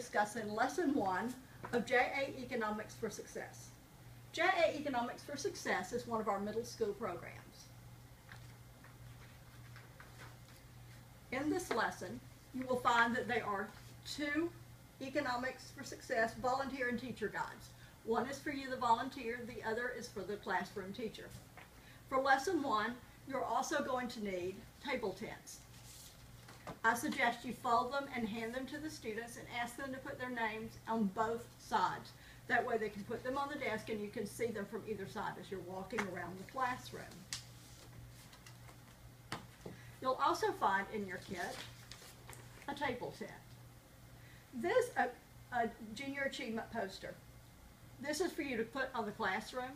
discussing Lesson 1 of JA Economics for Success. JA Economics for Success is one of our middle school programs. In this lesson, you will find that there are 2 Economics for Success volunteer and teacher guides. One is for you, the volunteer, the other is for the classroom teacher. For Lesson 1, you're also going to need table tents. I suggest you fold them and hand them to the students and ask them to put their names on both sides. That way they can put them on the desk and you can see them from either side as you're walking around the classroom. You'll also find in your kit a table tent. This is a junior achievement poster. This is for you to put on the classroom.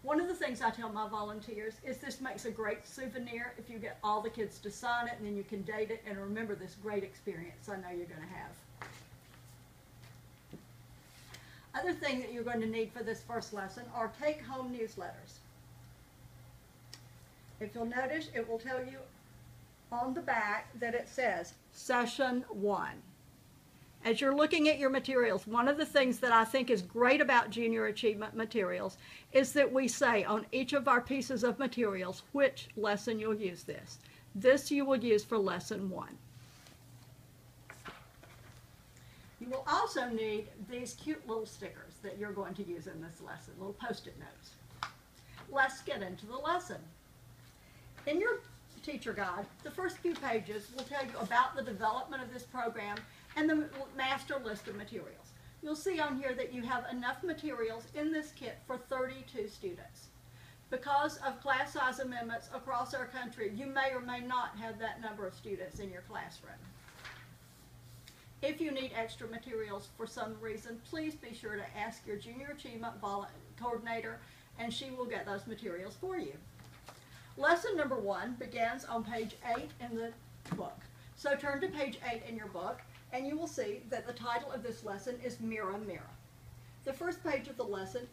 One of the things I tell my volunteers is this makes a great souvenir if you get all the kids to sign it, and then you can date it and remember this great experience I know you're going to have. Other thing that you're going to need for this first lesson are take-home newsletters. If you'll notice, it will tell you on the back that it says Session 1. As you're looking at your materials, one of the things that I think is great about Junior Achievement materials is that we say on each of our pieces of materials which lesson you'll use this. This you will use for Lesson 1. You will also need these cute little stickers that you're going to use in this lesson, little Post-it notes. Let's get into the lesson. In your teacher guide, the first few pages will tell you about the development of this program and the master list of materials. You'll see on here that you have enough materials in this kit for 32 students. Because of class size amendments across our country, you may or may not have that number of students in your classroom. If you need extra materials for some reason, please be sure to ask your Junior Achievement coordinator and she will get those materials for you. Lesson number 1 begins on page 8 in the book. So turn to page 8 in your book and you will see that the title of this lesson is Mirror, Mirror. The first page of the lesson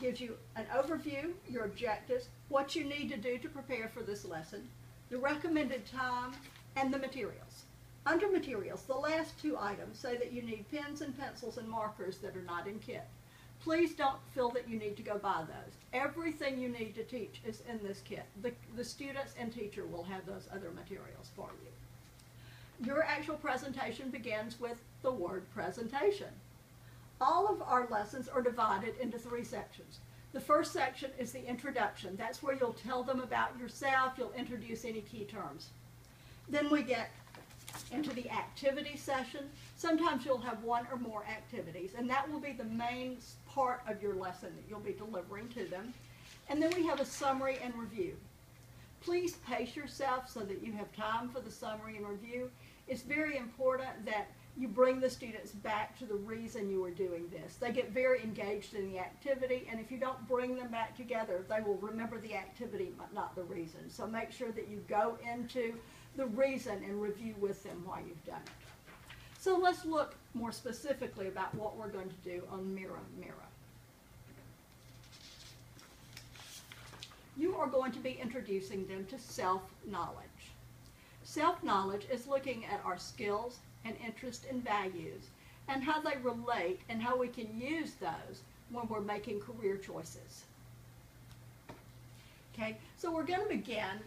gives you an overview, your objectives, what you need to do to prepare for this lesson, the recommended time, and the materials. Under materials, the last 2 items say that you need pens and pencils and markers that are not in kit. Please don't feel that you need to go buy those. Everything you need to teach is in this kit. The students and teacher will have those other materials for you. Your actual presentation begins with the word presentation. All of our lessons are divided into 3 sections. The first section is the introduction. That's where you'll tell them about yourself. You'll introduce any key terms. Then we get into the activity session. Sometimes you'll have 1 or more activities, and that will be the main part of your lesson that you'll be delivering to them. And then we have a summary and review. Please pace yourself so that you have time for the summary and review. It's very important that you bring the students back to the reason you are doing this. They get very engaged in the activity, and if you don't bring them back together, they will remember the activity but not the reason. So make sure that you go into the reason and review with them why you've done it. So let's look more specifically about what we're going to do on Mirror, Mirror. You are going to be introducing them to self-knowledge. Self-knowledge is looking at our skills and interests and values and how they relate and how we can use those when we're making career choices. Okay, so we're going to begin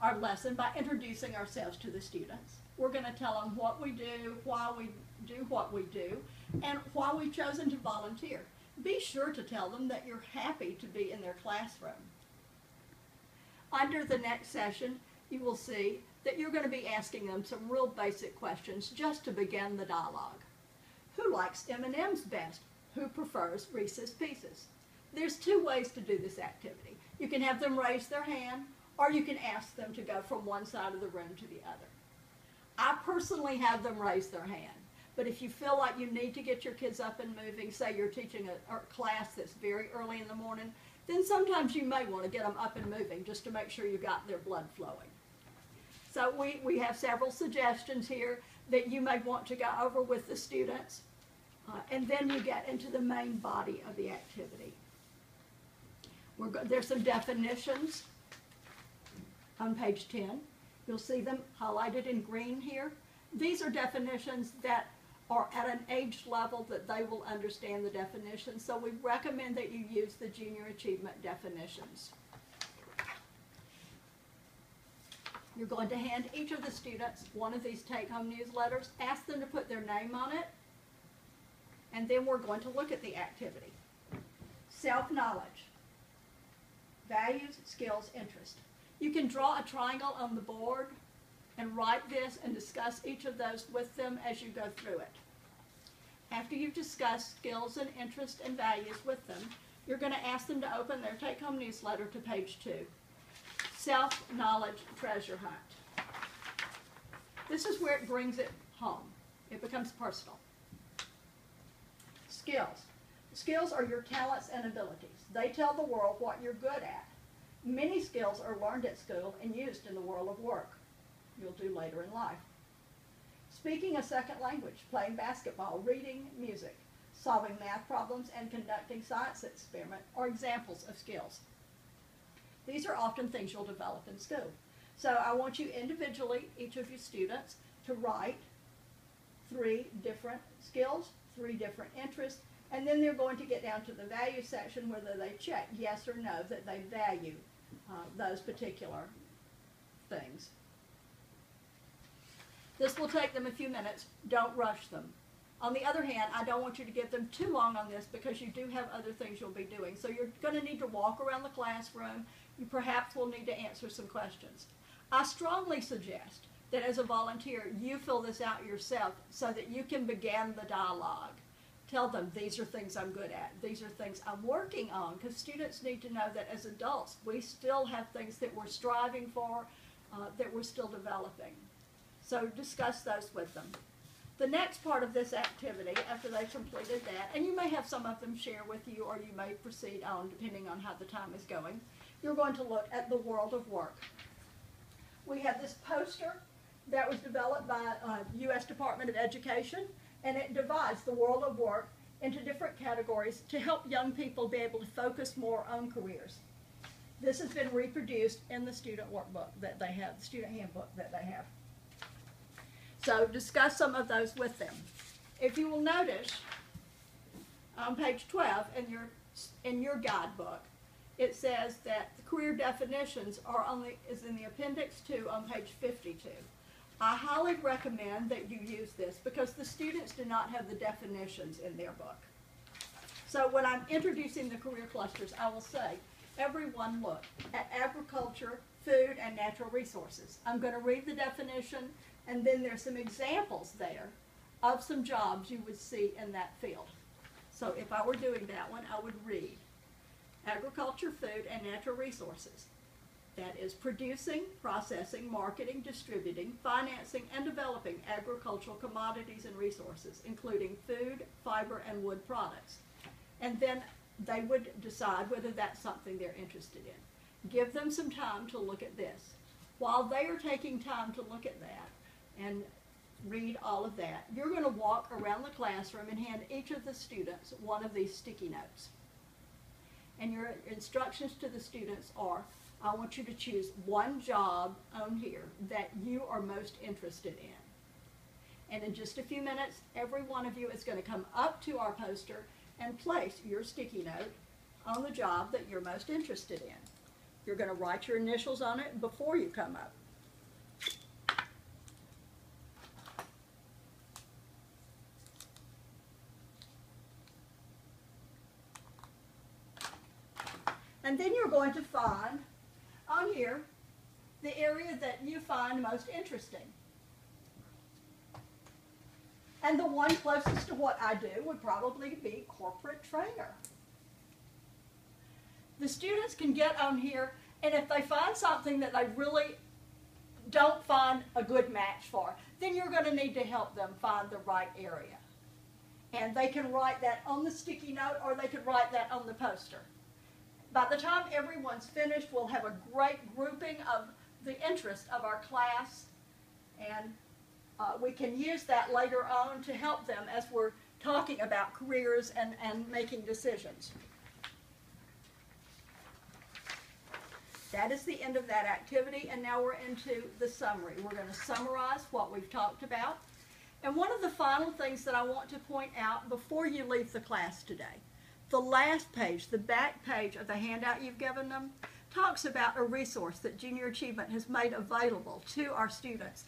our lesson by introducing ourselves to the students. We're going to tell them what we do, why we do what we do, and why we've chosen to volunteer. Be sure to tell them that you're happy to be in their classroom. Under the next session, you will see that you're going to be asking them some real basic questions just to begin the dialogue. Who likes M&Ms best? Who prefers Reese's Pieces? There's 2 ways to do this activity. You can have them raise their hand, or you can ask them to go from one side of the room to the other. I personally have them raise their hand, but if you feel like you need to get your kids up and moving, say you're teaching a class that's very early in the morning, then sometimes you may want to get them up and moving just to make sure you got their blood flowing. So we have several suggestions here that you may want to go over with the students, and then you get into the main body of the activity. There's some definitions on page 10. You'll see them highlighted in green here. These are definitions that or at an age level that they will understand the definition. So we recommend that you use the junior achievement definitions. You're going to hand each of the students one of these take-home newsletters, ask them to put their name on it, and then we're going to look at the activity. Self-knowledge, values, skills, interest. You can draw a triangle on the board and write this and discuss each of those with them as you go through it. After you've discussed skills and interests and values with them, you're going to ask them to open their take-home newsletter to page 2. Self-knowledge treasure hunt. This is where it brings it home. It becomes personal. Skills. Skills are your talents and abilities. They tell the world what you're good at. Many skills are learned at school and used in the world of work. You'll do later in life. Speaking a second language, playing basketball, reading music, solving math problems, and conducting science experiments are examples of skills. These are often things you'll develop in school. So I want you individually, each of you students, to write 3 different skills, 3 different interests, and then they're going to get down to the value section whether they check yes or no that they value those particular things. This will take them a few minutes. Don't rush them. On the other hand, I don't want you to give them too long on this because you do have other things you'll be doing. So you're going to need to walk around the classroom. You perhaps will need to answer some questions. I strongly suggest that as a volunteer, you fill this out yourself so that you can begin the dialogue. Tell them, these are things I'm good at. These are things I'm working on, because students need to know that as adults, we still have things that we're striving for, that we're still developing. So discuss those with them. The next part of this activity, after they've completed that, and you may have some of them share with you, or you may proceed on depending on how the time is going, you're going to look at the world of work. We have this poster that was developed by U.S. Department of Education, and it divides the world of work into different categories to help young people be able to focus more on careers. This has been reproduced in the student workbook that they have, the student handbook that they have. So discuss some of those with them. If you will notice, on page 12 in your guidebook, it says that the career definitions is in the appendix 2 on page 52. I highly recommend that you use this because the students do not have the definitions in their book. So when I'm introducing the career clusters, I will say, everyone look at agriculture, food, and natural resources. I'm going to read the definition, and then there's some examples there of some jobs you would see in that field. So if I were doing that one, I would read agriculture, food, and natural resources. That is producing, processing, marketing, distributing, financing, and developing agricultural commodities and resources, including food, fiber, and wood products. And then they would decide whether that's something they're interested in. Give them some time to look at this. While they are taking time to look at that and read all of that, you're going to walk around the classroom and hand each of the students one of these sticky notes. And your instructions to the students are, I want you to choose one job on here that you are most interested in. And in just a few minutes, every one of you is going to come up to our poster and place your sticky note on the job that you're most interested in. You're going to write your initials on it before you come up. And then you're going to find on here the area that you find most interesting. And the one closest to what I do would probably be corporate trainer. The students can get on here, and if they find something that they really don't find a good match for, then you're going to need to help them find the right area. And they can write that on the sticky note, or they could write that on the poster. By the time everyone's finished, we'll have a great grouping of the interest of our class, and we can use that later on to help them as we're talking about careers and making decisions. That is the end of that activity, and now we're into the summary. We're going to summarize what we've talked about, And one of the final things that I want to point out before you leave the class today, the last page, the back page of the handout you've given them, talks about a resource that Junior Achievement has made available to our students.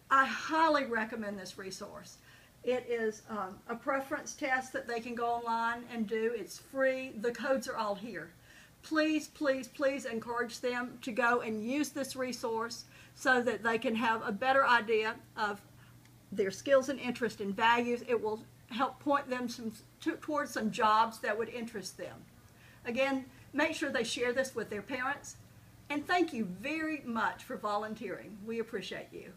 I highly recommend this resource. It is a preference test that they can go online and do. It's free. The codes are all here. Please, please, please encourage them to go and use this resource so that they can have a better idea of their skills and interests and values. It will help point them towards some jobs that would interest them. Again, make sure they share this with their parents. And thank you very much for volunteering. We appreciate you.